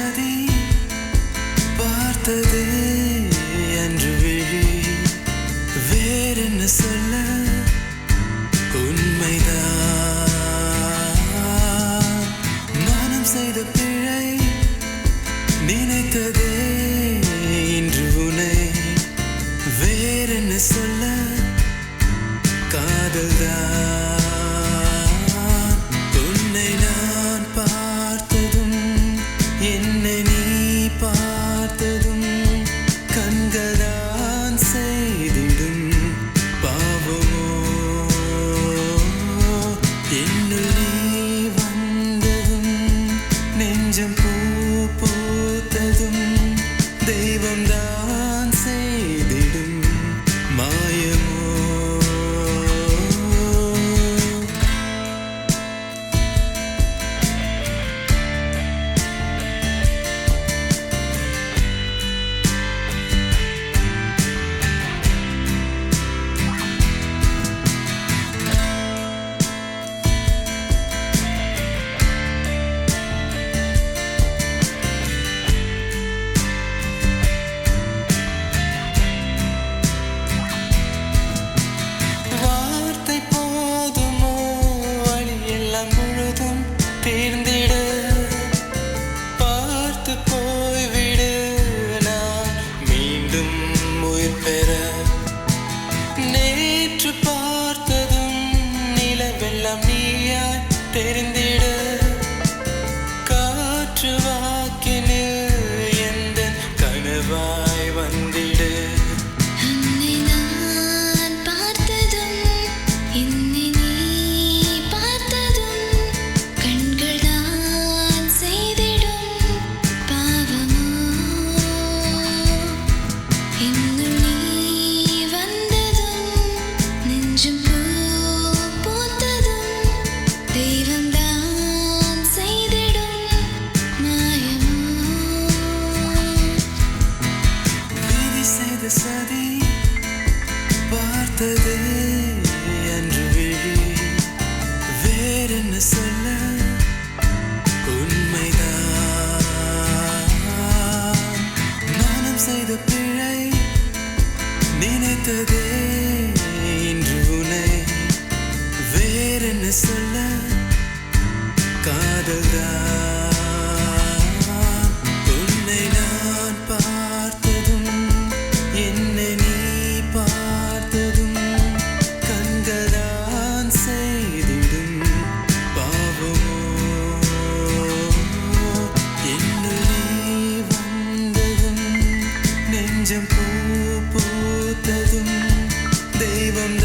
சதி பார்த்ததே அன்று விழி வேறென்ன சொல்ல உண்மைதான் மனம் செய்த பிழை நினைத்ததே இன்று உனை வேறென்ன சொல்ல காதல்தான் உன்னை நான் பார்த்ததும் என்னை நீ பார்த்ததும் கண்கள்தான் செய்திடும் பாவமோ என்னுள் நீ வந்ததும் நெஞ்சம் பூ பூத்ததும் தெய்வம்தான் செய்திடும் மாயமோ தேர்ந்திட பார்த்து போய்விடு நான் மீண்டும் உயிர் பெற நேற்று பார்த்ததும் நிலவெல்லாம் நீயாய் தெரிந்திட காற்று வாக்கினில் எந்த கனவாய் வந்திடு சதி பார்த்ததே அன்று விழி வேறென்ன சொல்ல உண்மைதான் மனம் செய்த பிழை நினைத்ததே இன்று உனை வேறென்ன சொல்ல காதல்தான் உன்னை நான் பார்த்ததும் என்னை நீ பார்த்ததும் கண்கள்தான் செய்திடும் பாவமோ என்னுள் நீ வந்ததும் நெஞ்சம் பூ பூத்ததும் தெய்வம்